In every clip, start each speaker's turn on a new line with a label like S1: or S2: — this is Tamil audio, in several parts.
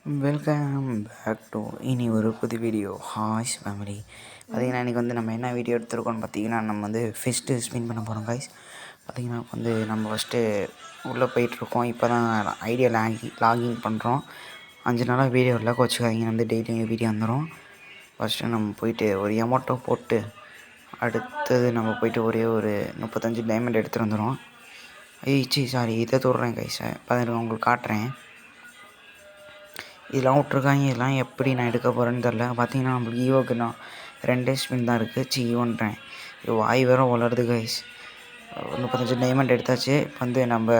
S1: வெல்கம் பேக் டு இனி ஒரு புது வீடியோ. ஹாய்ஸ் ஃபேமிலி. பார்த்திங்கன்னா இன்றைக்கி வந்து நம்ம என்ன வீடியோ எடுத்துருக்கோம்னு பார்த்திங்கன்னா, நம்ம வந்து ஃபிஸ்ட்டு ஸ்பின் பண்ண போகிறோம் காய்ஸ். பார்த்திங்கன்னா வந்து நம்ம ஃபஸ்ட்டு உள்ளே போயிட்டுருக்கோம். இப்போ தான் ஐடியா லாகின் பண்ணுறோம். 5 நாளாக வீடியோ இல்லை, கோச்சிக்காதீங்க. வந்து டெய்லியும் வீடியோ வந்துடும். ஃபஸ்ட்டு நம்ம போயிட்டு ஒரு எமோட்டோ போட்டு அடுத்தது நம்ம போயிட்டு ஒரே ஒரு 35 டைமண்ட் எடுத்துகிட்டு வந்துடும். சாரி, இதை தொடுறேன் கைஸை பதினெட்டு உங்களுக்கு காட்டுறேன். இதெல்லாம் விட்ருக்காங்க. இதெல்லாம் எப்படி நான் எடுக்க போகிறேன்னு தெரில. பார்த்தீங்கன்னா நம்மளுக்கு ஈவோக்கு நான் 2 ஸ்பின் தான் இருக்குது. ஈவோன்றேன், வாய் வேறு வளருது கைஸ். 35 டைமண்ட் எடுத்தாச்சு. இப்போ வந்து நம்ம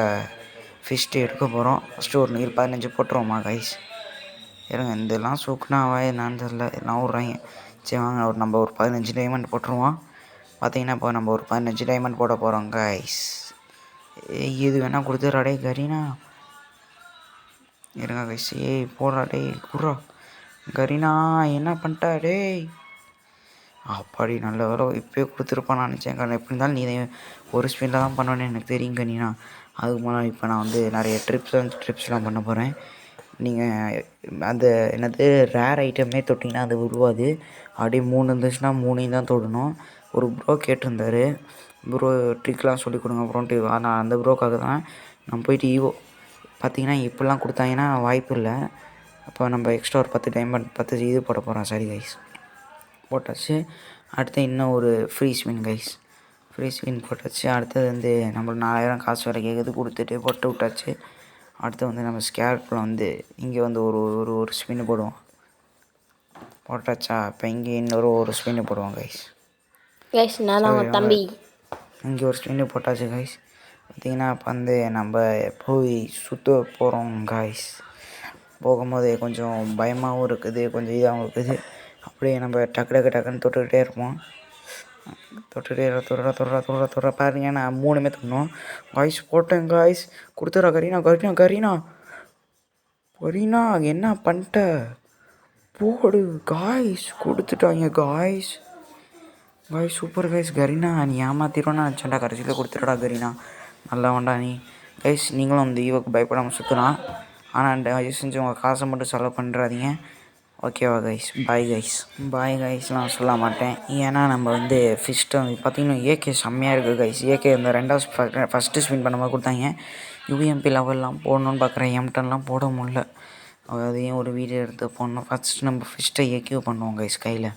S1: ஃபிஷ்ட்டு எடுக்க போகிறோம். ஃபஸ்ட்டு ஒரு 15 போட்டுருவோமா கைஸ்? இருங்க, இதெல்லாம் சூக்குனாவா என்னான்னு தெரில, எல்லாம் விட்றாங்க. சரி வாங்க, நம்ம ஒரு 15 டைமண்ட் போட்டுருவோம். பார்த்தீங்கன்னா இப்போ நம்ம ஒரு 15 டைமண்ட் போட போகிறோம் கைஸ். இது வேணால் கொடுத்துட்றாடே கரீனா. இருங்க கைஸ், போடுறா டே குர்ரா. கரீனா என்ன பண்ணிட்டா டேய்? அப்படி நல்ல வேலை இப்போயே கொடுத்துருப்பான்னு நினச்சேன். காரணம் எப்படி இருந்தாலும் நீ ஒரு ஸ்பின்னில் தான் பண்ணுவேன்னு எனக்கு தெரியும் கரீனா. அதுக்கு முன்னாடி இப்போ நான் வந்து நிறைய ட்ரிப்ஸ்லாம் பண்ண போகிறேன். நீங்கள் அந்த என்னது ரேர் ஐட்டமே தொட்டிங்கன்னா அது உருவாது. அப்படியே 3 இருந்துச்சுன்னா 3 தான் தொடணும். ஒரு ப்ரோ கேட்டிருந்தாரு, ப்ரோ ட்ரிக்லாம் சொல்லிக் கொடுங்க ப்ரோன்ட்டு. நான் அந்த ப்ரோக்காக தான் நான் போயிட்டு பார்த்திங்கன்னா இப்படிலாம் கொடுத்தாங்கன்னா வாய்ப்பு இல்லை. அப்போ நம்ம எக்ஸ்ட்ரா ஒரு 10 டைமண்ட் 10 இது போட போகிறோம். சரி கைஸ், போட்டாச்சு. அடுத்து இன்னும் ஒரு free spin guys. Free spin போட்டாச்சு. அடுத்தது வந்து நம்மளுக்கு 4000 காசு வரை கேட்குது, கொடுத்துட்டு போட்டு விட்டாச்சு. அடுத்து வந்து நம்ம ஸ்கேர்ப்பில் வந்து இங்கே வந்து ஒரு ஸ்பின்னு போடுவோம். போட்டாச்சா? இப்போ இங்கே இன்னொரு ஸ்பின்னு போடுவோம் கைஸ்.
S2: தம்பி
S1: இங்கே ஒரு ஸ்பின்னு போட்டாச்சு கைஸ். பார்த்திங்கன்னா இப்போ வந்து நம்ம போய் சுற்ற போகிறோம் கைஸ். போகும்போது கொஞ்சம் பயமாகவும் இருக்குது, கொஞ்சம் இதாகவும் இருக்குது. அப்படியே நம்ம டக்குன்னு தொட்டுக்கிட்டே இருப்போம். தொட்டுற பாருங்க. நான் 3மே தொடணும் காய்ஸ். போட்டேன் காய்ஸ். கொடுத்துட்றா கரீனா என்ன பண்ணிட்ட? போடு காய்ஸ், கொடுத்துட்டாங்க காய்ஸ். Super guys. கரீனா நீ ஏமாத்திடுவோன்னு நினச்சேன்டா, கடைசியில் கொடுத்துட்டா கரீனா. நல்லா வேண்டா நீ கைஸ். நீங்களும் அந்த ஈவோக்கு பயப்படாமல் சுற்றலாம். ஆனால் தயவு செஞ்சு உங்கள் காசை மட்டும் செலவு பண்ணுறாதீங்க, ஓகேவா கைஸ்? பாய் கைஸ்லாம் சொல்ல மாட்டேன். ஏன்னா நம்ம வந்து ஃபிஸ்ட்டை பார்த்திங்கன்னா ஏகே செம்மையாக இருக்குது கைஸ். ஏகே இந்த 2வது ஃபஸ்ட்டு ஸ்பின் பண்ண மாதிரி கொடுத்தாங்க. யூஎம்பி லெவல்லாம் போடணுன்னு பார்க்குறேன், எம்டன்லாம் போட முடியல. அதையும் ஒரு வீடியோ எடுத்து போடணும். ஃபஸ்ட்டு நம்ம ஃபிஸ்ட்டை எக்யூ பண்ணுவோம் கைஸ் கையில்.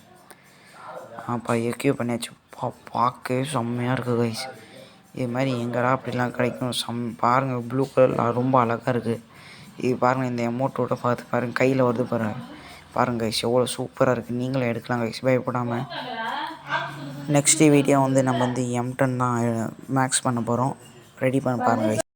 S1: அப்போ எக்யூ பண்ணியாச்சு. பார்க்கவே செம்மையாக இருக்குது கைஸ். இது மாதிரி எங்கடா அப்படிலாம் கிடைக்கும்? பாருங்கள், ப்ளூ கலர் ரொம்ப அழகாக இருக்குது. இது பாருங்கள், இந்த எமௌண்ட்டோட பார்த்து பாருங்கள், கையில் வருது பாருங்கள் கைஸ், எவ்வளோ சூப்பராக இருக்குது. நீங்களும் எடுக்கலாம் கைஸ் பயப்படாமல். நெக்ஸ்ட்டு வீடியோ வந்து நம்ம வந்து M10 தான் மேக்ஸ் பண்ண போகிறோம். ரெடி பண்ண பாருங்கள் கைஸ்.